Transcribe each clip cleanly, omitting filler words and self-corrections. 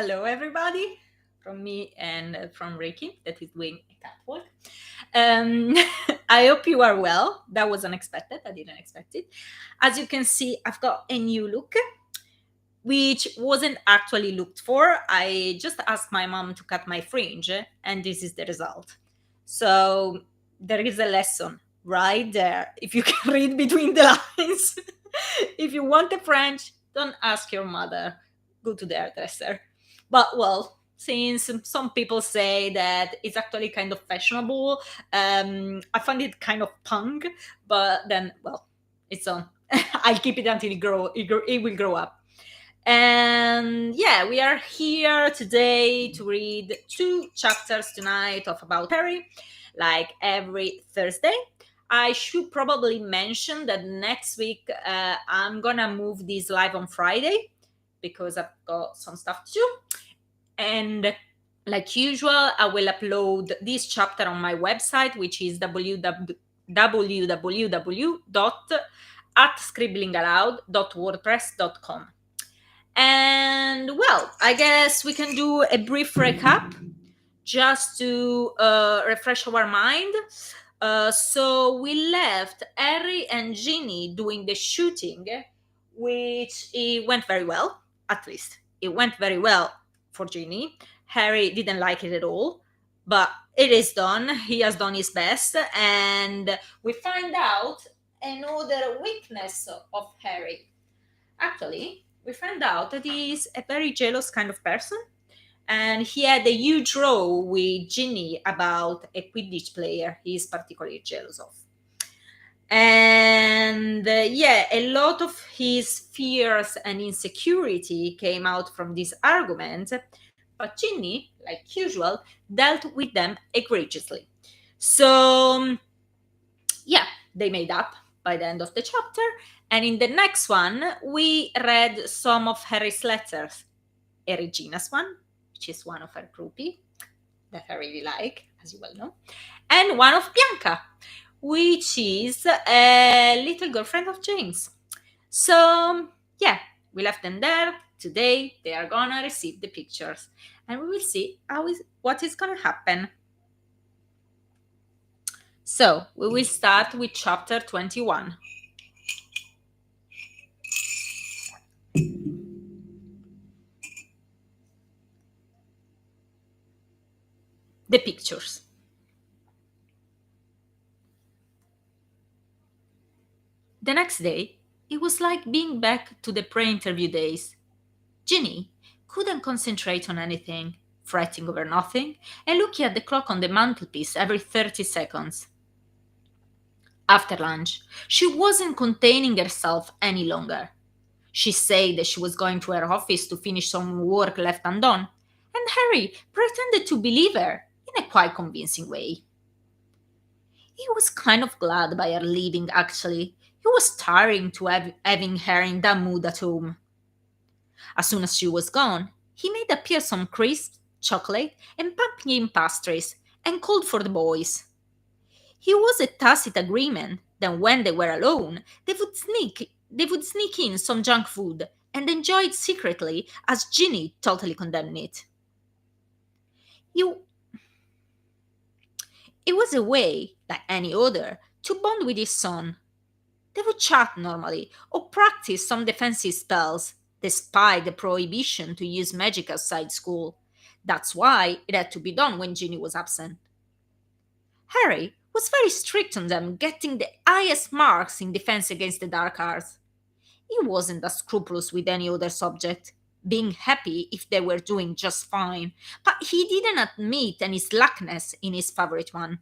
Hello, everybody, from me and from Ricky, that is doing a catwalk. Um, I hope you are well. That was unexpected. I didn't expect it. As you can see, I've got a new look, which wasn't actually looked for. I just asked my mom to cut my fringe, and this is the result. So there is a lesson right there. If you can read between the lines, if you want a French, don't ask your mother. Go to the hairdresser. But well, since some people say that it's actually kind of fashionable, I find it kind of punk. But then, well, it's on. I'll keep it until it will grow up. And yeah, we are here today to read two chapters tonight of About Harry, like every Thursday. I should probably mention that next week I'm gonna move this live on Friday because I've got some stuff to do. And like usual, I will upload this chapter on my website, which is www.scribblingaloud.wordpress.com. And well, I guess we can do a brief recap just to refresh our mind. So we left Harry and Ginny doing the shooting, which it went very well. At least it went very well for Ginny. Harry didn't like it at all, but it is done. He has done his best, and we find out another weakness of Harry. Actually, we find out that he is a very jealous kind of person, and he had a huge row with Ginny about a Quidditch player he is particularly jealous of. And yeah, a lot of his fears and insecurity came out from this argument, but Ginny, like usual, dealt with them egregiously. So yeah, they made up by the end of the chapter. And in the next one, we read some of Harry's letters. A Regina's one, which is one of her groupie that I really like, as you well know, and one of Bianca, which is a little girlfriend of James. So yeah, we left them there. Today they are gonna receive the pictures, and we will see what is gonna happen. So we will start with chapter 21. The pictures. The next day, it was like being back to the pre interview days. Ginny couldn't concentrate on anything, fretting over nothing, and looking at the clock on the mantelpiece every 30 seconds. After lunch, she wasn't containing herself any longer. She said that she was going to her office to finish some work left undone, and Harry pretended to believe her in a quite convincing way. He was kind of glad by her leaving, actually. He was tiring to having her in that mood at home. As soon as she was gone, he made appear some crisps, chocolate, and pumpkin pastries, and called for the boys. He was a tacit agreement that when they were alone, they would sneak in some junk food and enjoy it secretly, as Ginny totally condemned it. You It was a way, like any other, to bond with his son. They would chat normally or practice some defensive spells, despite the prohibition to use magic outside school. That's why it had to be done when Ginny was absent. Harry was very strict on them getting the highest marks in defense against the dark arts. He wasn't as scrupulous with any other subject, being happy if they were doing just fine, but he didn't admit any slackness in his favorite one.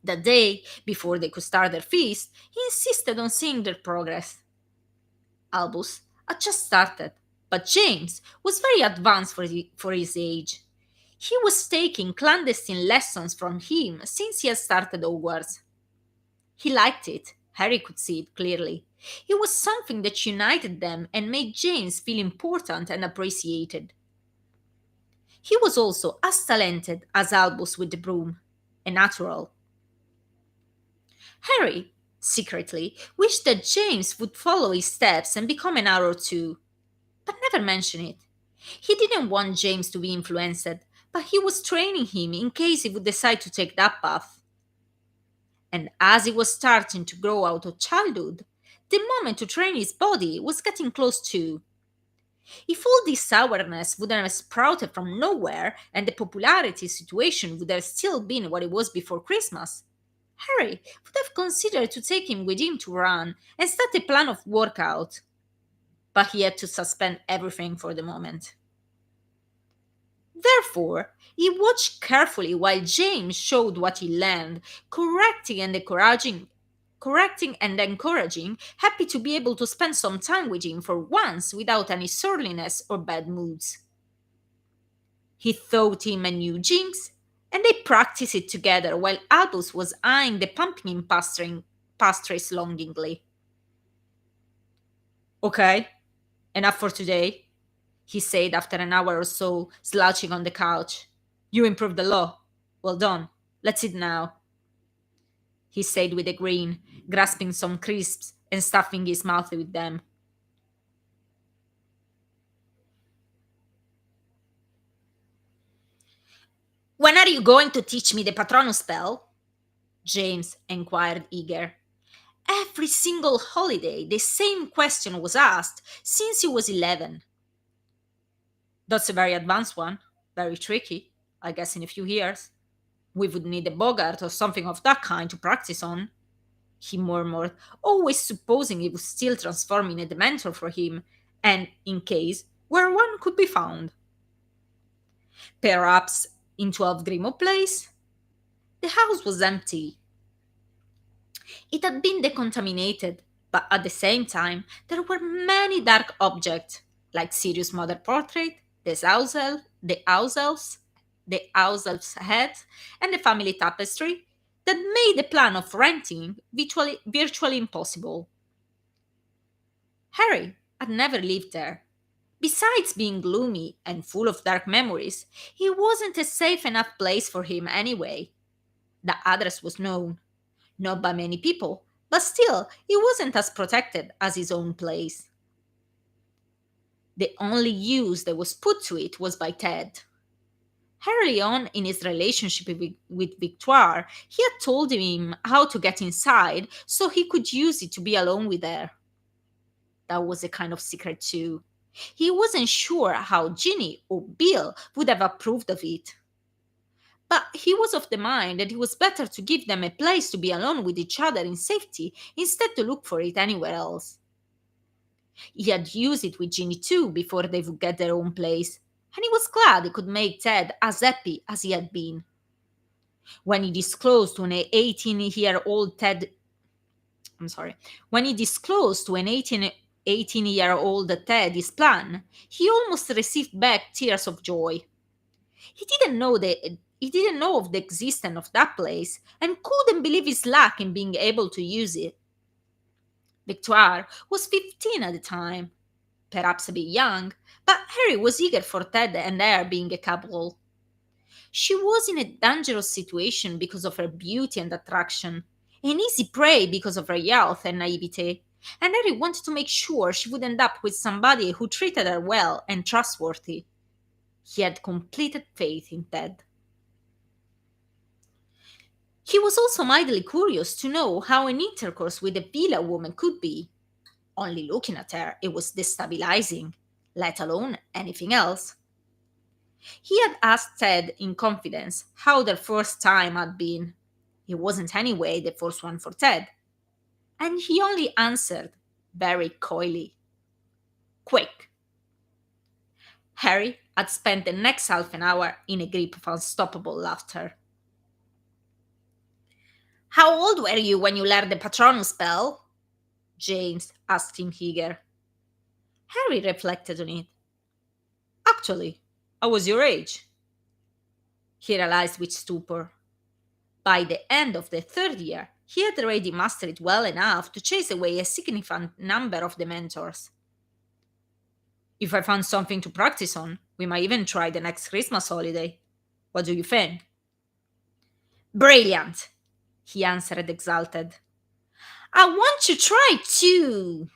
The day before they could start their feast, he insisted on seeing their progress. Albus had just started, but James was very advanced for his age. He was taking clandestine lessons from him since he had started Hogwarts. He liked it, Harry could see it clearly. It was something that united them and made James feel important and appreciated. He was also as talented as Albus with the broom, a natural. Harry, secretly, wished that James would follow his steps and become an arrow too, but never mentioned it. He didn't want James to be influenced, but he was training him in case he would decide to take that path. And as he was starting to grow out of childhood, the moment to train his body was getting close too. If all this awareness would have sprouted from nowhere and the popularity situation would have still been what it was before Christmas, Harry would have considered to take him with him to run and start a plan of workout. But he had to suspend everything for the moment. Therefore, he watched carefully while James showed what he learned, correcting and encouraging, happy to be able to spend some time with him for once without any surliness or bad moods. He taught him a new jinx, and they practiced it together while Albus was eyeing the pumpkin pastries longingly. Okay, enough for today, he said after an hour or so, slouching on the couch. You improved a lot. Well done. Let's eat now, he said with a grin, grasping some crisps and stuffing his mouth with them. When are you going to teach me the Patronus spell? James inquired eager. Every single holiday, the same question was asked since he was 11. That's a very advanced one, very tricky. I guess in a few years. We would need a Bogart or something of that kind to practice on, he murmured, always supposing he was still transforming a Dementor for him, and, in case, where one could be found. Perhaps in 12 Grimaud Place? The house was empty. It had been decontaminated, but at the same time, there were many dark objects, like Sirius' mother portrait, the house elf's head, and the family tapestry, that made the plan of renting virtually impossible. Harry had never lived there. Besides being gloomy and full of dark memories, it wasn't a safe enough place for him anyway. The address was known, not by many people, but still, it wasn't as protected as his own place. The only use that was put to it was by Ted. Early on in his relationship with Victoire, he had told him how to get inside so he could use it to be alone with her. That was a kind of secret too. He wasn't sure how Ginny or Bill would have approved of it. But he was of the mind that it was better to give them a place to be alone with each other in safety instead to look for it anywhere else. He had used it with Ginny too before they would get their own place, and he was glad he could make Ted as happy as he had been. When he disclosed to an 18-year-old Ted, I'm sorry, when he disclosed to an 18-year-old Ted his plan, he almost received back tears of joy. He didn't know of the existence of that place and couldn't believe his luck in being able to use it. Victoire was 15 at the time, perhaps a bit young, but Harry was eager for Ted and her being a couple. She was in a dangerous situation because of her beauty and attraction, an easy prey because of her youth and naivete, and Harry wanted to make sure she would end up with somebody who treated her well and trustworthy. He had completed faith in Ted. He was also mildly curious to know how an intercourse with a villa woman could be. Only looking at her, it was destabilizing, let alone anything else. He had asked Ted in confidence how their first time had been. It wasn't anyway the first one for Ted. And he only answered, very coyly, quick. Harry had spent the next half an hour in a grip of unstoppable laughter. How old were you when you learned the Patronus spell? James asked him eager. Harry reflected on it. Actually, I was your age, he realized with stupor. By the end of the third year, he had already mastered it well enough to chase away a significant number of the mentors. If I found something to practice on, we might even try the next Christmas holiday. What do you think? Brilliant, he answered exulted. I want to try too.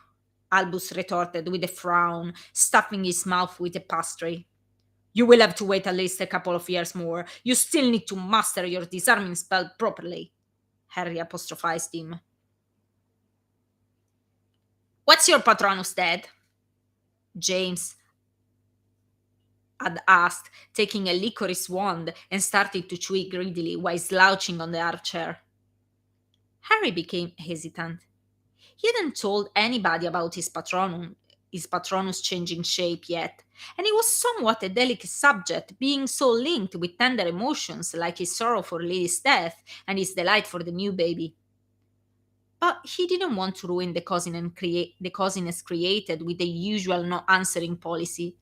Albus retorted with a frown, stuffing his mouth with the pastry. You will have to wait at least a couple of years more. You still need to master your disarming spell properly, Harry apostrophized him. What's your Patronus dead? James had asked, taking a licorice wand and starting to chew it greedily while slouching on the armchair. Harry became hesitant. He hadn't told anybody about his patronus changing shape yet, and it was somewhat a delicate subject, being so linked with tender emotions like his sorrow for Lily's death and his delight for the new baby. But he didn't want to ruin the coziness created with the usual no answering policy,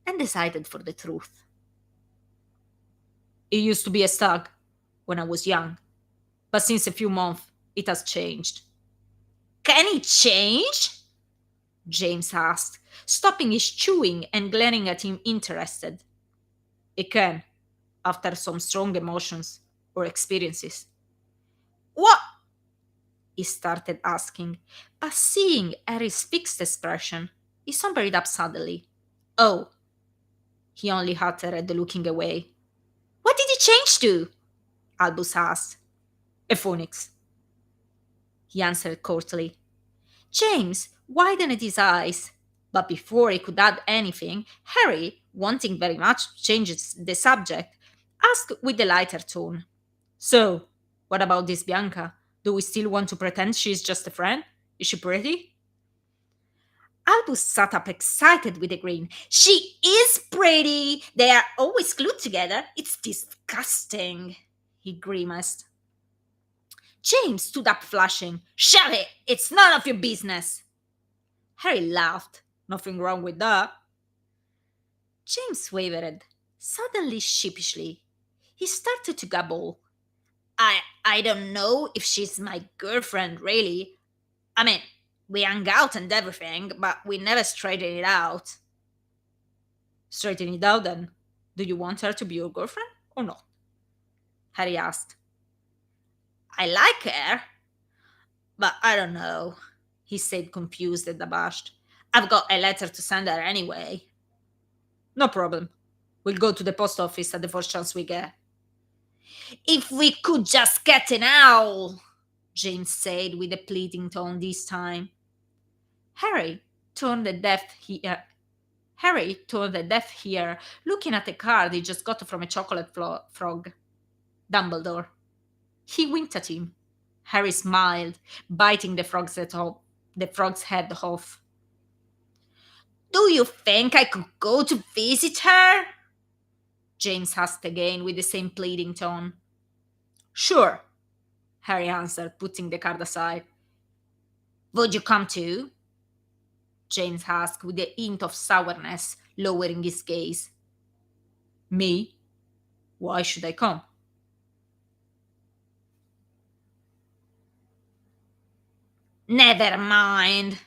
and decided for the truth. It used to be a stag when I was young, but since a few months it has changed. Can it change? James asked, stopping his chewing and glaring at him interested. It can, after some strong emotions or experiences. What? He started asking, but seeing Harry's fixed expression, he sobered up suddenly. Oh, he only uttered, looking away. What did it change to? Albus asked. A phoenix, he answered curtly. James widened his eyes, but before he could add anything, Harry, wanting very much to change the subject, asked with a lighter tone. So, what about this Bianca? Do we still want to pretend she's just a friend? Is she pretty? Albus sat up excited with a grin. She is pretty! They are always glued together. It's disgusting, he grimaced. James stood up flushing. Shut it! It's none of your business! Harry laughed. Nothing wrong with that. James wavered, suddenly sheepishly. He started to gabble. I don't know if she's my girlfriend, really. I mean, we hung out and everything, but we never straightened it out. Straighten it out then. Do you want her to be your girlfriend or not? Harry asked. I like her, but I don't know, he said, confused and abashed. I've got a letter to send her anyway. No problem. We'll go to the post office at the first chance we get. If we could just get an owl, James said with a pleading tone this time. Harry turned a deaf ear. Harry turned a deaf ear, looking at a card he just got from a chocolate frog. Dumbledore. He winked at him. Harry smiled, biting the frog's head off. Do you think I could go to visit her? James asked again with the same pleading tone. Sure, Harry answered, putting the card aside. Would you come too? James asked with a hint of sourness, lowering his gaze. Me? Why should I come? Never mind,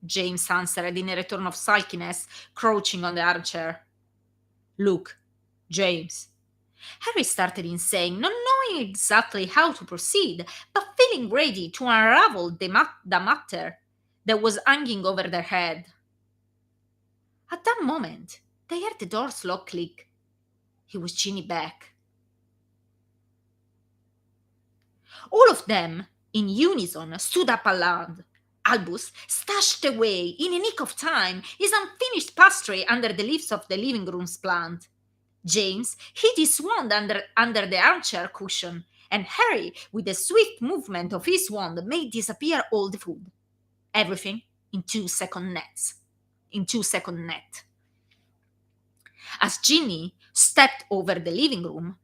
James answered in a return of sulkiness, crouching on the armchair. Look, James. Harry started in saying, not knowing exactly how to proceed, but feeling ready to unravel the matter that was hanging over their head. At that moment, they heard the door's lock click. It was Ginny back. All of them, in unison, stood up aloud. Albus stashed away, in a nick of time, his unfinished pastry under the leaves of the living room's plant. James hid his wand under the armchair cushion, and Harry, with a swift movement of his wand, made disappear all the food. Everything in 2 second nets. In 2 second net. As Ginny stepped over the living room,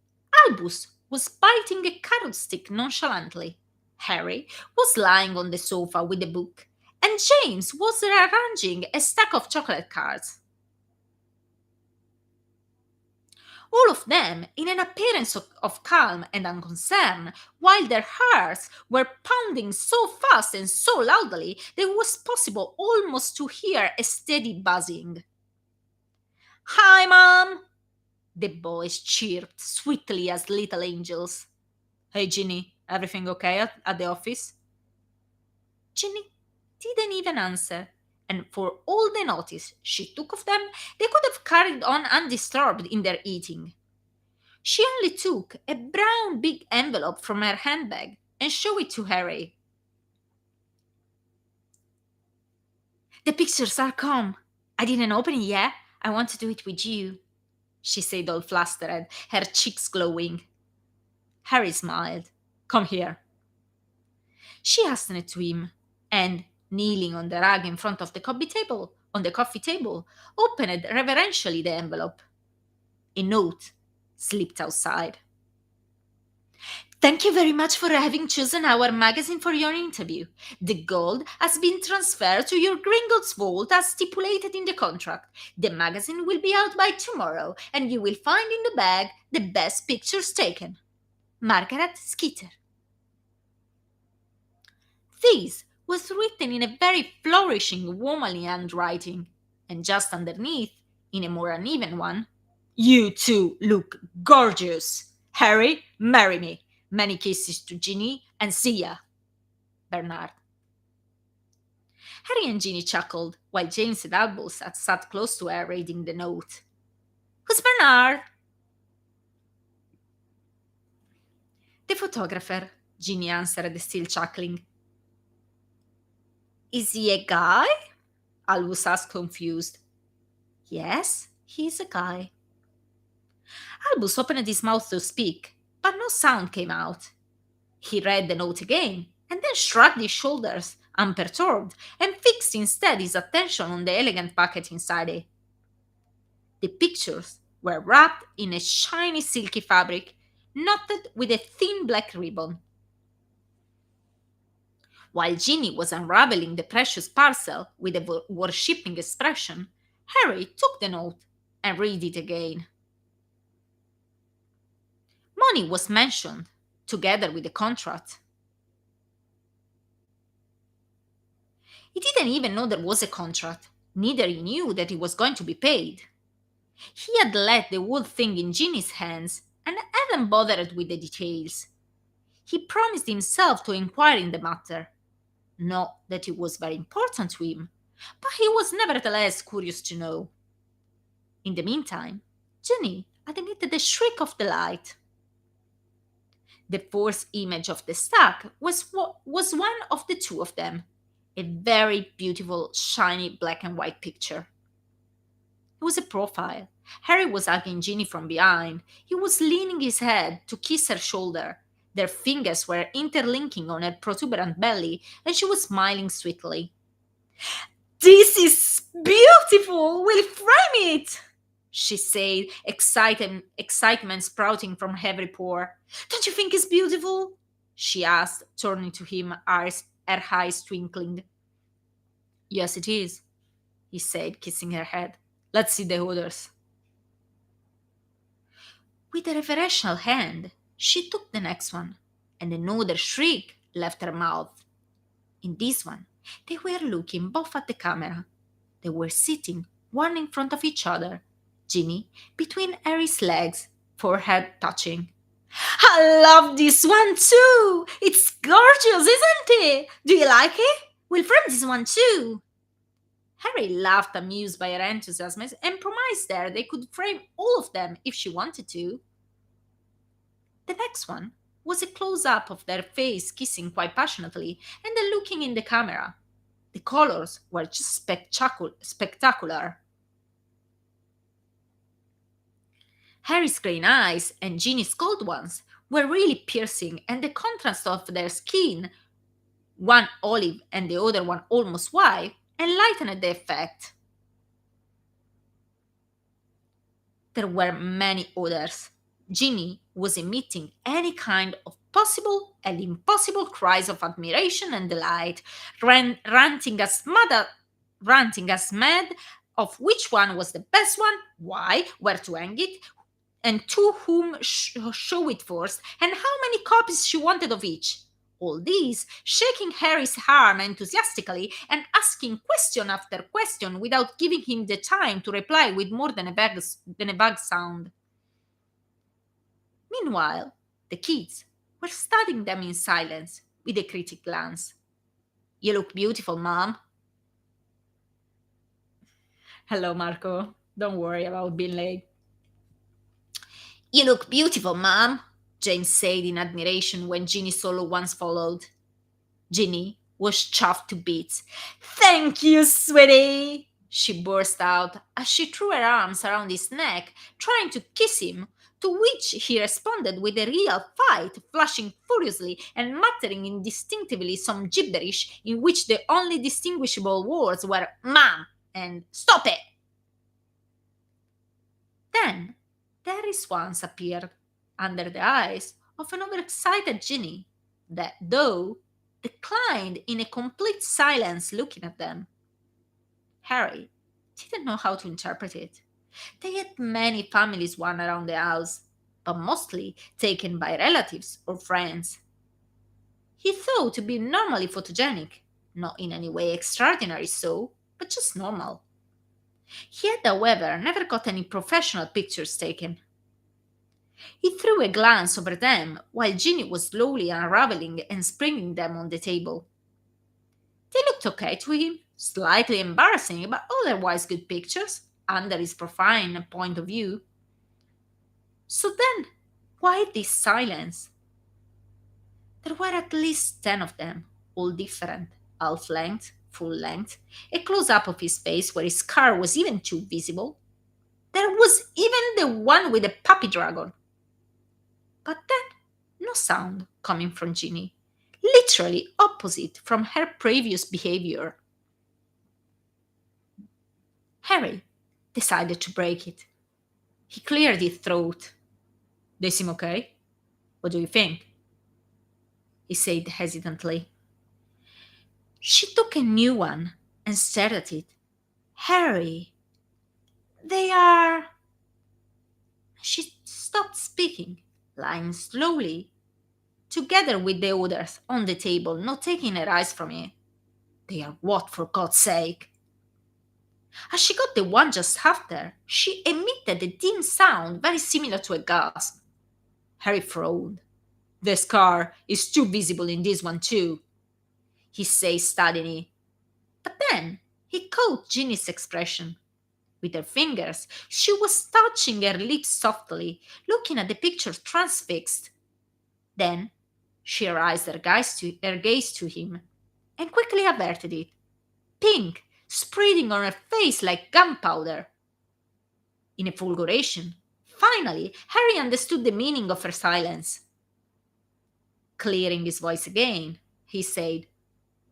Albus was biting a carrot stick nonchalantly. Harry was lying on the sofa with a book, and James was rearranging a stack of chocolate cards. All of them in an appearance of calm and unconcern, while their hearts were pounding so fast and so loudly that it was possible almost to hear a steady buzzing. Hi, Mom! The boys chirped sweetly as little angels. Hey, Ginny, everything okay at the office? Ginny didn't even answer, and for all the notice she took of them, they could have carried on undisturbed in their eating. She only took a brown big envelope from her handbag and showed it to Harry. "The pictures are come. I didn't open it yet. I want to do it with you," she said, all flustered, her cheeks glowing. Harry smiled. "Come here." She hastened to him, and, kneeling on the rug in front of the coffee table, opened reverentially the envelope. A note slipped outside. "Thank you very much for having chosen our magazine for your interview. The gold has been transferred to your Gringotts vault as stipulated in the contract. The magazine will be out by tomorrow, and you will find in the bag the best pictures taken. Margaret Skeeter." This was written in a very flourishing, womanly handwriting, and just underneath, in a more uneven one, "You two look gorgeous. Harry, marry me. Many kisses to Ginny, and see ya, Bernard." Harry and Ginny chuckled, while James and Albus had sat close to her reading the note. "Who's Bernard?" "The photographer," Ginny answered, still chuckling. "Is he a guy?" Albus asked, confused. "Yes, he's a guy." Albus opened his mouth to speak, but no sound came out. He read the note again, and then shrugged his shoulders, unperturbed, and fixed instead his attention on the elegant packet inside it. The pictures were wrapped in a shiny silky fabric, knotted with a thin black ribbon. While Ginny was unraveling the precious parcel with a worshipping expression, Harry took the note and read it again. Money was mentioned, together with the contract. He didn't even know there was a contract, neither he knew that he was going to be paid. He had left the whole thing in Ginny's hands and hadn't bothered with the details. He promised himself to inquire in the matter. Not that it was very important to him, but he was nevertheless curious to know. In the meantime, Ginny had emitted a shriek of delight. The fourth image of the stack was one of the two of them, a very beautiful, shiny black and white picture. It was a profile. Harry was hugging Ginny from behind. He was leaning his head to kiss her shoulder. Their fingers were interlinking on her protuberant belly, and she was smiling sweetly. "This is beautiful! We'll frame it!" she said, excitement sprouting from every pore. "Don't you think it's beautiful?" she asked, turning to him, her eyes twinkling. "Yes, it is," he said, kissing her head. "Let's see the others." With a reverential hand, she took the next one, and another shriek left her mouth. In this one, they were looking both at the camera. They were sitting, one in front of each other, Ginny between Harry's legs, forehead touching. "I love this one too! It's gorgeous, isn't it? Do you like it? We'll frame this one too." Harry laughed, amused by her enthusiasm, and promised her they could frame all of them if she wanted to. The next one was a close-up of their face kissing quite passionately and then looking in the camera. The colors were just spectacular. Harry's green eyes and Ginny's cold ones were really piercing, and the contrast of their skin, one olive and the other one almost white, enlightened the effect. There were many others. Ginny was emitting any kind of possible and impossible cries of admiration and delight, ranting as mad of which one was the best one, why, where to hang it, and to whom show it first, and how many copies she wanted of each. All these shaking Harry's arm enthusiastically and asking question after question without giving him the time to reply with more than a vague sound. Meanwhile, the kids were studying them in silence with a critic glance. "You look beautiful, Mom." Hello, Marco. Don't worry about being late. You look beautiful, Mom, James said in admiration when Ginny solo once followed. Ginny was chuffed to bits. Thank you, sweetie, she burst out as she threw her arms around his neck, trying to kiss him, to which he responded with a real fight, flushing furiously and muttering indistinctly some gibberish in which the only distinguishable words were "Mom" and "Stop it." Then there is once appeared under the eyes of an overexcited Ginny that, though, declined in a complete silence looking at them. Harry didn't know how to interpret it. They had many families one around the house, but mostly taken by relatives or friends. He thought to be normally photogenic, not in any way extraordinary so, but just normal. He had, however, never got any professional pictures taken. He threw a glance over them while Ginny was slowly unraveling and springing them on the table. They looked okay to him, slightly embarrassing, but otherwise good pictures, under his profane point of view. So then, why this silence? There were at least 10 of them, all different, half length, full length, a close up of his face where his scar was even too visible. There was even the one with the puppy dragon. But then, no sound coming from Ginny, literally opposite from her previous behavior. Harry decided to break it. He cleared his throat. They seem okay. What do you think? He said hesitantly. She took a new one and stared at it. Harry, they are. She stopped speaking, lying slowly, together with the others on the table, not taking her eyes from it. They are what, for God's sake? As she got the one just after, she emitted a dim sound very similar to a gasp. Harry frowned. The scar is too visible in this one, too, he said steadily. But then he caught Ginny's expression. With her fingers, she was touching her lips softly, looking at the picture transfixed. Then she raised her gaze to him and quickly averted it, pink, spreading on her face like gunpowder. In a fulguration, finally, Harry understood the meaning of her silence. Clearing his voice again, he said,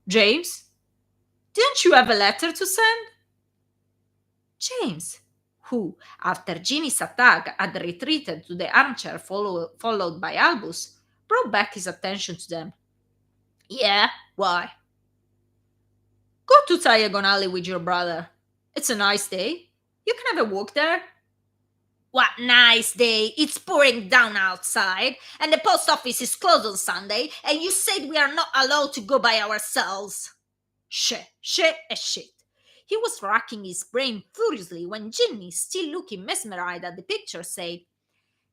James, didn't you have a letter to send? James, who, after Ginny's attack, had retreated to the armchair followed by Albus, brought back his attention to them. Yeah, why? Go to Diagon Alley with your brother. It's a nice day. You can have a walk there. What nice day! It's pouring down outside, and the post office is closed on Sunday, and you said we are not allowed to go by ourselves. Shit, a shit. He was racking his brain furiously when Ginny, still looking mesmerized at the picture, said,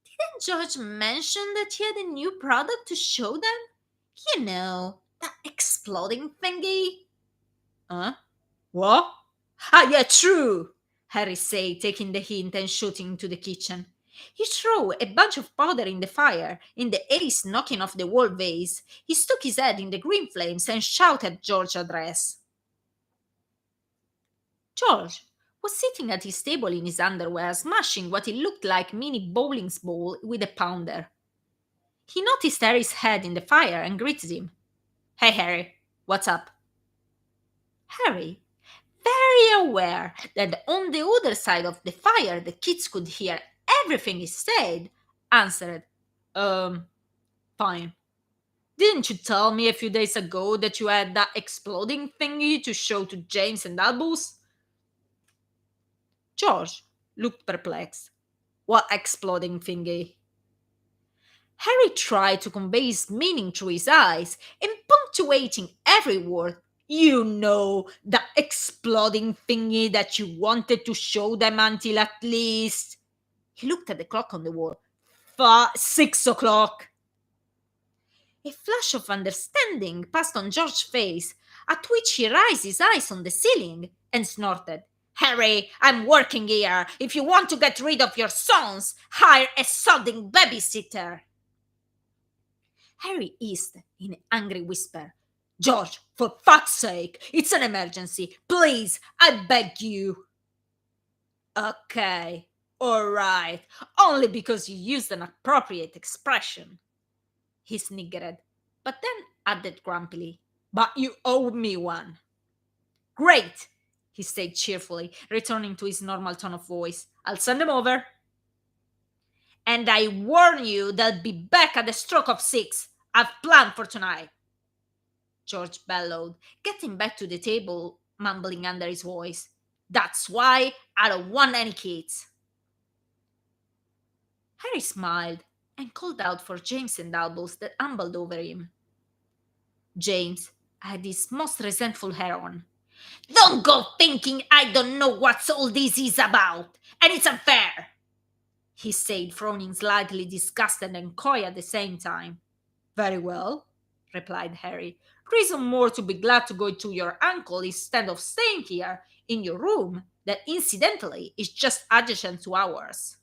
Didn't George mention that he had a new product to show them? You know, that exploding thingy. Huh? What? Ah, yeah, true, Harry said, taking the hint and shooting into the kitchen. He threw a bunch of powder in the fire, in the haze knocking off the wall vase. He stuck his head in the green flames and shouted George's address. George was sitting at his table in his underwear, smashing what it looked like mini bowling ball with a pounder. He noticed Harry's head in the fire and greeted him. Hey, Harry, what's up? Harry, very aware that on the other side of the fire the kids could hear everything he said, answered, fine. Didn't you tell me a few days ago that you had that exploding thingy to show to James and Albus? George looked perplexed. What exploding thingy? Harry tried to convey his meaning through his eyes and punctuating every word. You know, the exploding thingy that you wanted to show them until at least. He looked at the clock on the wall. 6 o'clock. A flash of understanding passed on George's face, at which he raised his eyes on the ceiling and snorted. Harry, I'm working here. If you want to get rid of your sons, hire a sodding babysitter. Harry hissed in an angry whisper. George, for fuck's sake, it's an emergency. Please, I beg you. Okay, all right. Only because you used an appropriate expression. He sniggered, but then added grumpily, But you owe me one. Great, he said cheerfully, returning to his normal tone of voice. I'll send them over. And I warn you they'll be back at the stroke of 6. I've planned for tonight. George bellowed, getting back to the table, mumbling under his voice. That's why I don't want any kids. Harry smiled and called out for James and Albus that ambled over him. James had his most resentful hair on. Don't go thinking I don't know what all this is about, and it's unfair, he said, frowning slightly disgusted and coy at the same time. Very well, replied Harry. Reason more to be glad to go to your uncle instead of staying here in your room that incidentally is just adjacent to ours.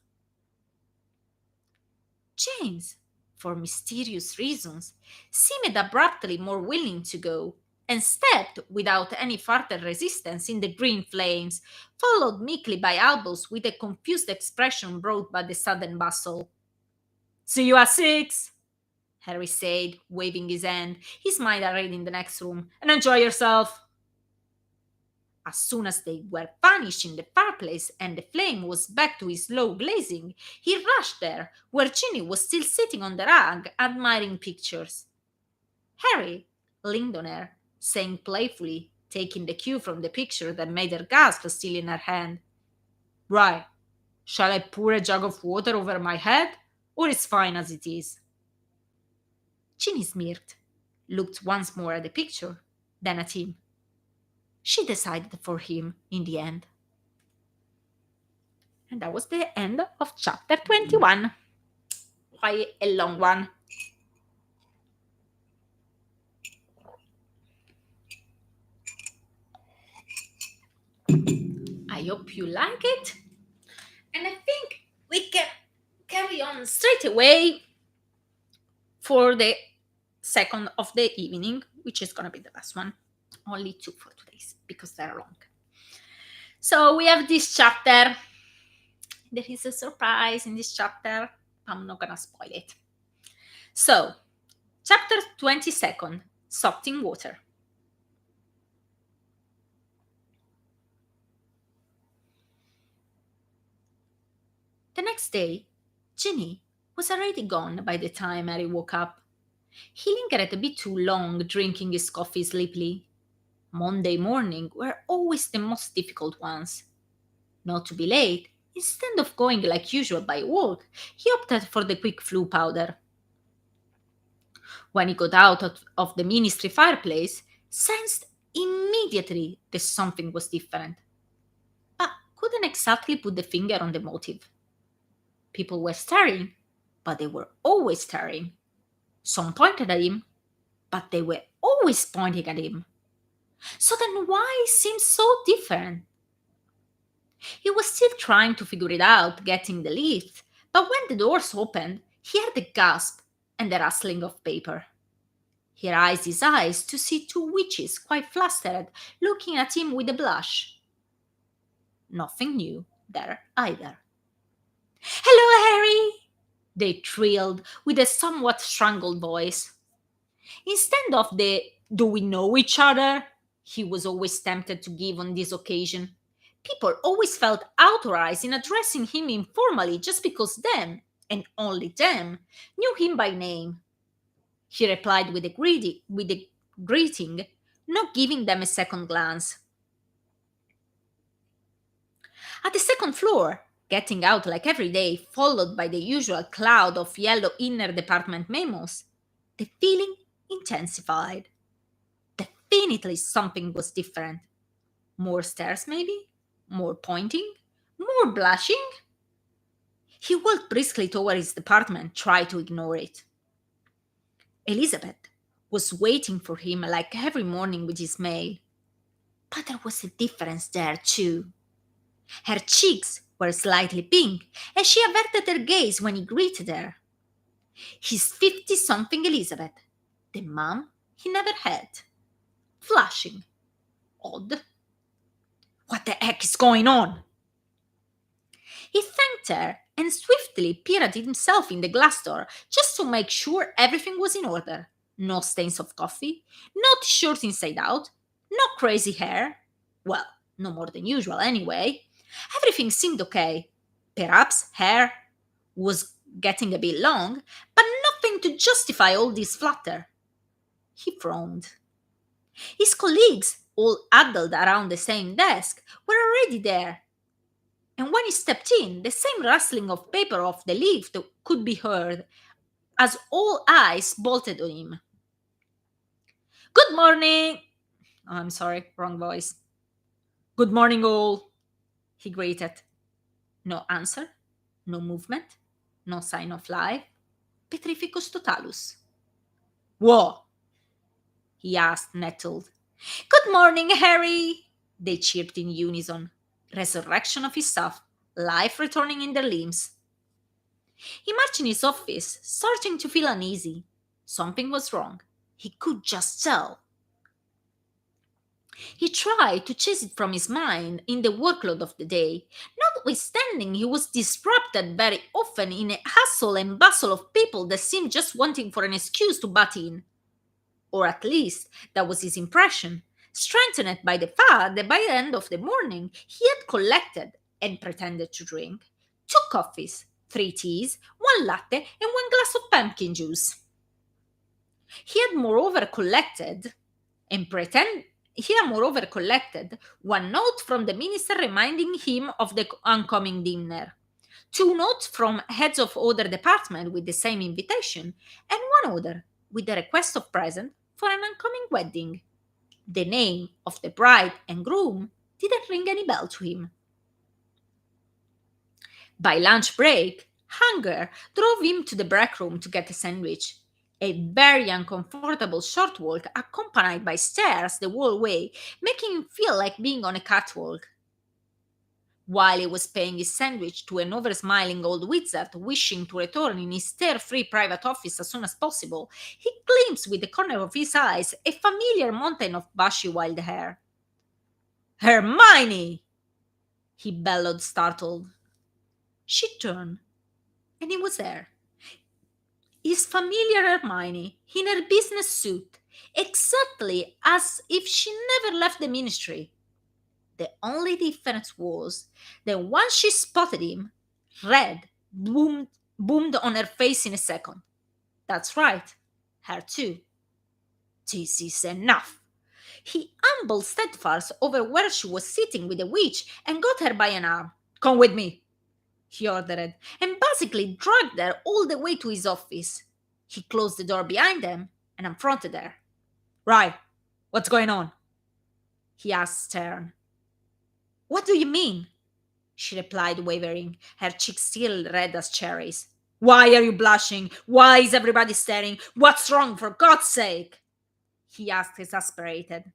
James, for mysterious reasons, seemed abruptly more willing to go, and stepped without any further resistance in the green flames, followed meekly by Albus with a confused expression brought by the sudden bustle. See you at 6, Harry said, waving his hand, his mind already in the next room, and enjoy yourself. As soon as they were vanished in the fireplace and the flame was back to his slow blazing, he rushed there, where Ginny was still sitting on the rug, admiring pictures. Harry leaned on her, saying playfully, taking the cue from the picture that made her gasp still in her hand, Right, shall I pour a jug of water over my head, or is fine as it is? Ginny smirked, looked once more at the picture, then at him. She decided for him in the end. And that was the end of chapter 21. Quite a long one. I hope you like it. And I think we can carry on straight away for the second of the evening, which is going to be the last one. Only 2 for today's because they're long. So we have this chapter. There is a surprise in this chapter. I'm not going to spoil it. So, chapter 22nd, Soaked in Water. The next day, Ginny was already gone by the time Harry woke up. He lingered a bit too long, drinking his coffee sleepily. Monday morning were always the most difficult ones. Not to be late, instead of going like usual by walk, he opted for the quick flu powder. When he got out of the ministry fireplace, sensed immediately that something was different, but couldn't exactly put the finger on the motive. People were staring, but they were always staring. Some pointed at him, but they were always pointing at him. So then why seem so different? He was still trying to figure it out, getting the lift, but when the doors opened, he heard a gasp and the rustling of paper. He raised his eyes to see 2 witches, quite flustered, looking at him with a blush. Nothing new there either. Hello, Harry! They trilled with a somewhat strangled voice. Instead of the do we know each other he was always tempted to give on this occasion, people always felt authorized in addressing him informally just because them, and only them, knew him by name. He replied with a greeting, not giving them a second glance. At the second floor, getting out like every day, followed by the usual cloud of yellow inner department memos, the feeling intensified. Definitely something was different. More stairs, maybe? More pointing? More blushing? He walked briskly toward his department, tried to ignore it. Elizabeth was waiting for him like every morning with his mail. But there was a difference there, too. Her cheeks were slightly pink, and she averted her gaze when he greeted her. His 50 something Elizabeth, the mum he never had. Flushing. Odd. What the heck is going on? He thanked her and swiftly peered himself in the glass door just to make sure everything was in order. No stains of coffee, no t-shirt inside out, no crazy hair. Well, no more than usual anyway. Everything seemed okay. Perhaps hair was getting a bit long, but nothing to justify all this flutter. He frowned. His colleagues, all huddled around the same desk, were already there, and when he stepped in, the same rustling of paper off the lift could be heard as all eyes bolted on him. Good morning! Oh, I'm sorry, wrong voice. Good morning, all, he greeted. No answer, no movement, no sign of life. Petrificus totalus. What? He asked, nettled. Good morning, Harry! They chirped in unison. Resurrection of his self, life returning in their limbs. He marched in his office, starting to feel uneasy. Something was wrong. He could just tell. He tried to chase it from his mind in the workload of the day. Notwithstanding, he was disrupted very often in a hustle and bustle of people that seemed just wanting for an excuse to butt in. Or at least that was his impression, strengthened by the fact that by the end of the morning he had collected and pretended to drink 2 coffees, 3 teas, 1 latte, and 1 glass of pumpkin juice. He had moreover collected and pretend he had moreover collected 1 note from the minister reminding him of the oncoming dinner, 2 notes from heads of other department with the same invitation, and 1 other with the request of present for an oncoming wedding. The name of the bride and groom didn't ring any bell to him. By lunch break, hunger drove him to the break room to get a sandwich. A very uncomfortable short walk accompanied by stairs the whole way, making him feel like being on a catwalk. While he was paying his sandwich to an over-smiling old wizard wishing to return in his stare-free private office as soon as possible, he glimpsed with the corner of his eyes a familiar mountain of bushy wild hair. Hermione! He bellowed, startled. She turned, and he was there. His familiar Hermione, in her business suit, exactly as if she never left the ministry. The only difference was that once she spotted him, red boomed on her face in a second. That's right, her too. This is enough. He ambled steadfast over where she was sitting with the witch and got her by an arm. Come with me, he ordered, and basically dragged her all the way to his office. He closed the door behind them and confronted her. Right, what's going on? He asked stern. What do you mean? She replied, wavering, her cheeks still red as cherries. Why are you blushing? Why is everybody staring? What's wrong, for God's sake? He asked, exasperated.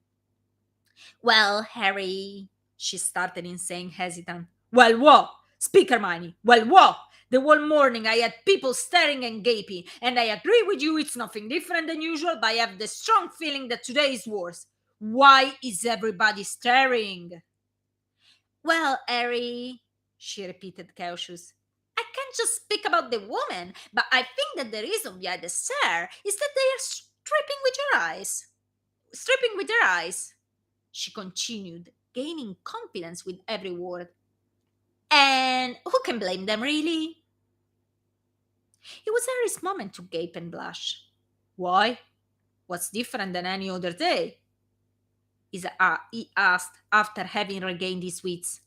Well, Harry, she started in saying, hesitant. Well, what? Speak, Hermione. Well, what? The whole morning I had people staring and gaping, and I agree with you it's nothing different than usual, but I have the strong feeling that today is worse. Why is everybody staring? Well, Harry, she repeated, cautious. I can't just speak about the woman, but I think that the reason behind the stare is that they are stripping with your eyes. Stripping with their eyes, she continued, gaining confidence with every word. And who can blame them, really? It was Harry's moment to gape and blush. Why? What's different than any other day? He asked after having regained his wits.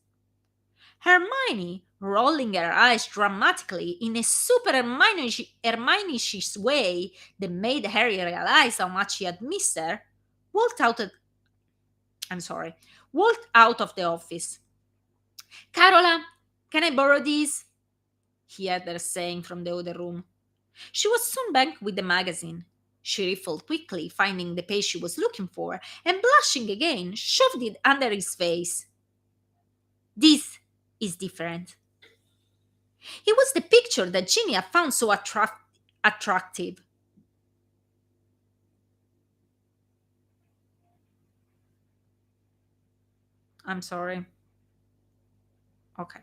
Hermione, rolling her eyes dramatically in a super Hermione-ish way that made Harry realize how much he had missed her, walked out of, walked out of the office. Carola, can I borrow these? He heard her saying from the other room. She was soon back with the magazine. She riffled quickly, finding the page she was looking for, and blushing again, shoved it under his face. This, is different. It was the picture that Ginny had found so attractive. I'm sorry. Okay.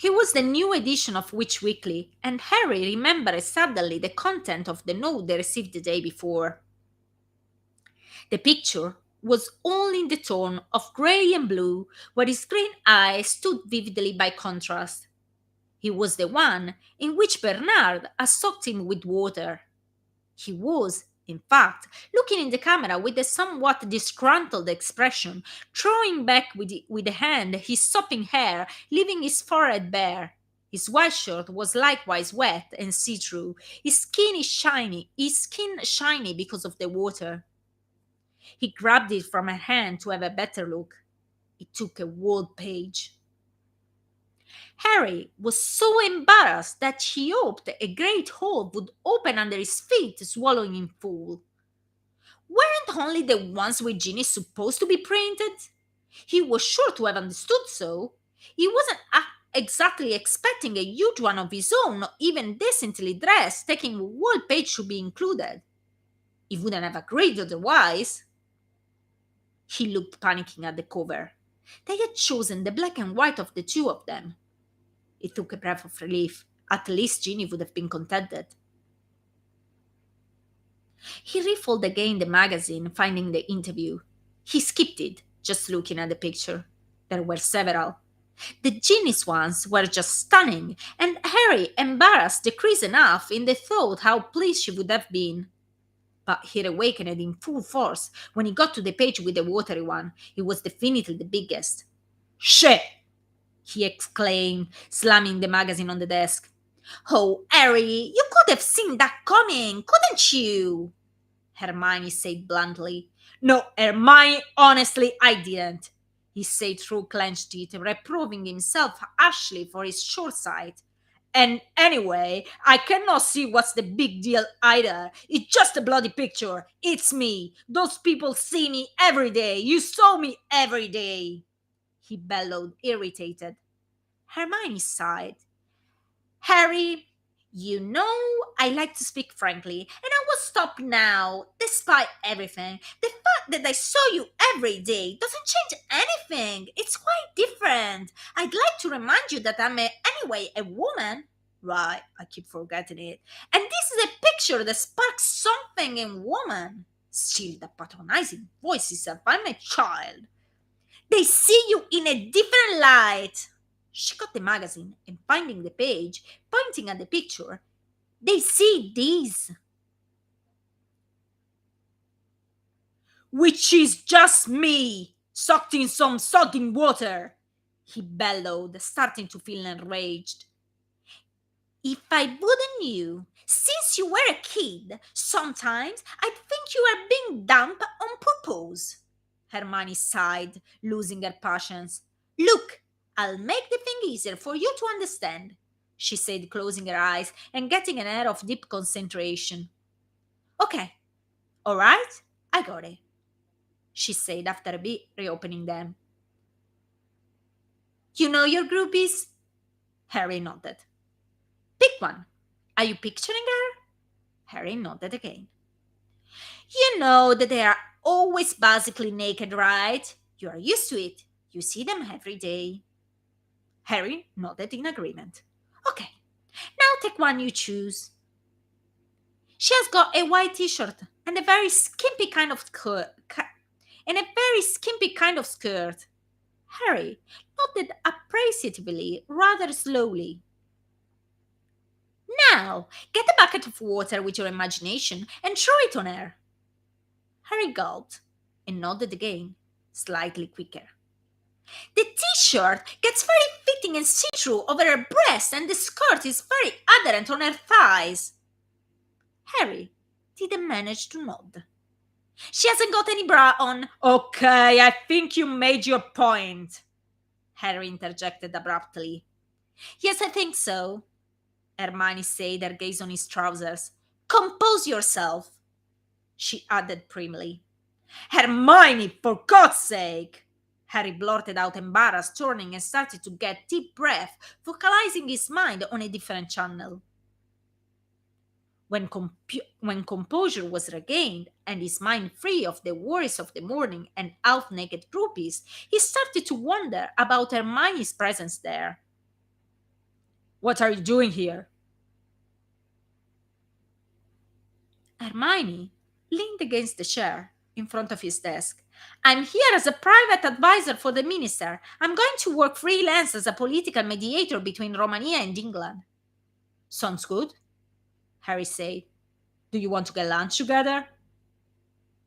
It was the new edition of Witch Weekly, and Harry remembered suddenly the content of the note they received the day before. The picture was all in the tone of grey and blue, where his green eyes stood vividly by contrast. He was the one in which Bernard had soaked him with water. He was, in fact, looking in the camera with a somewhat disgruntled expression, throwing back with a hand his sopping hair, leaving his forehead bare. His white shirt was likewise wet and see-through. His skin shiny because of the water. He grabbed it from her hand to have a better look. It took a whole page. Harry was so embarrassed that he hoped a great hole would open under his feet, swallowing him full. Weren't only the ones with Ginny supposed to be printed? He was sure to have understood so. He wasn't exactly expecting a huge one of his own, not even decently dressed, taking a whole page to be included. He wouldn't have agreed otherwise. He looked panicking at the cover. They had chosen the black and white of the two of them. He took a breath of relief. At least Ginny would have been contented. He riffled again the magazine, finding the interview. He skipped it, just looking at the picture. There were several. The Ginny's ones were just stunning, and Harry embarrassed decreased enough in the thought how pleased she would have been. But he awakened in full force when he got to the page with the watery one. It was definitely the biggest. Shit! He exclaimed, slamming the magazine on the desk. Oh, Harry, you could have seen that coming, couldn't you? Hermione said bluntly. No, Hermione, honestly, I didn't, he said through clenched teeth, reproving himself harshly for his short sight. And anyway, I cannot see what's the big deal either. It's just a bloody picture. It's me. Those people see me every day. You saw me every day, he bellowed, irritated. Hermione sighed. Harry, you know I like to speak frankly, and I will stop now, despite everything. The fact that I saw you every day doesn't change anything. It's quite different. I'd like to remind you that anyway, a woman. Right, I keep forgetting it. And this is a picture that sparks something in woman. Still, the patronizing voice is if I'm a child. They see you in a different light. She got the magazine and finding the page, pointing at the picture. They see this. Which is just me, soaked in some sodding water, he bellowed, starting to feel enraged. If I wouldn't you, since you were a kid, sometimes I'd think you were being dumb on purpose. Hermione sighed, losing her patience. Look, I'll make the thing easier for you to understand, she said, closing her eyes and getting an air of deep concentration. Okay, all right, I got it, she said after a bit, reopening them. You know your groupies? Harry nodded. Pick one. Are you picturing her? Harry nodded again. You know that they are always basically naked, right? You are used to it. You see them every day. Harry nodded in agreement. Okay, now take one you choose. She has got a white t-shirt and a very skimpy kind of skirt. Harry nodded appreciatively, rather slowly. Now, get a bucket of water with your imagination and throw it on her. Harry gulped and nodded again, slightly quicker. The t-shirt gets very fitting and see-through over her breast, and the skirt is very adherent on her thighs. Harry didn't manage to nod. She hasn't got any bra on. Okay, I think you made your point, Harry interjected abruptly. Yes, I think so, Hermione said, her gaze on his trousers. Compose yourself, she added primly. Hermione, for God's sake! Harry blurted out, embarrassed, turning and started to get deep breath, focalizing his mind on a different channel. When composure was regained and his mind free of the worries of the morning and half naked groupies, he started to wonder about Hermione's presence there. What are you doing here? Hermione leaned against the chair in front of his desk. I'm here as a private advisor for the minister. I'm going to work freelance as a political mediator between Romania and England. Sounds good, Harry said. Do you want to get lunch together?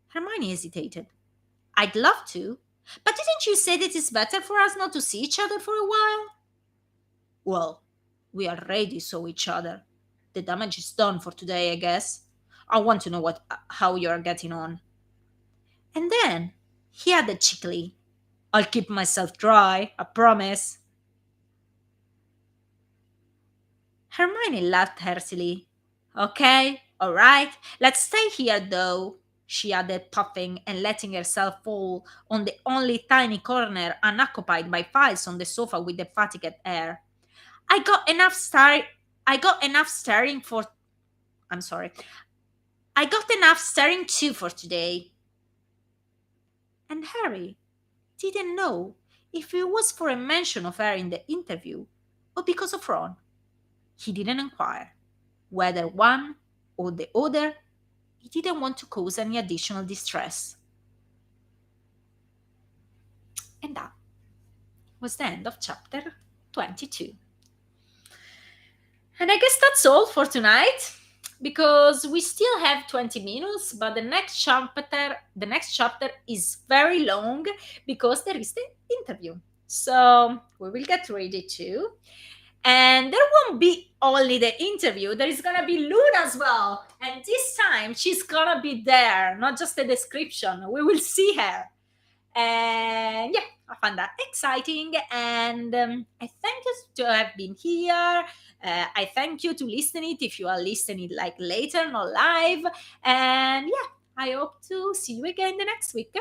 Hermione hesitated. I'd love to, but didn't you say that it's better for us not to see each other for a while? Well, we already saw each other. The damage is done for today, I guess. I want to know how you're getting on. And then he added cheekily, I'll keep myself dry, I promise. Hermione laughed heartily. Okay, all right, let's stay here though, she added, puffing and letting herself fall on the only tiny corner unoccupied by files on the sofa with a fatigued air. I got enough star I got enough staring for I'm sorry. I got enough staring too for today. And Harry didn't know if it was for a mention of her in the interview or because of Ron. He didn't inquire. Whether one or the other, he didn't want to cause any additional distress. And that was the end of chapter 22. And I guess that's all for tonight because we still have 20 minutes, but the next chapter is very long because there is the interview. So we will get ready too. And there won't be only the interview, there is gonna be Luna as well. And this time she's gonna be there, not just a description. We will see her. And yeah, I found that exciting. And I thank you to have been here. I thank you to listen it if you are listening like later, not live. And yeah, I hope to see you again the next week,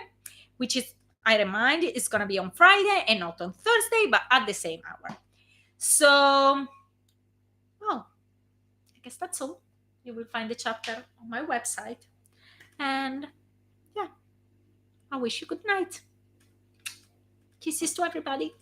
which is, I remind you, it's gonna be on Friday and not on Thursday, but at the same hour. So, well, I guess that's all. You will find the chapter on my website. And yeah, I wish you good night. Kisses to everybody.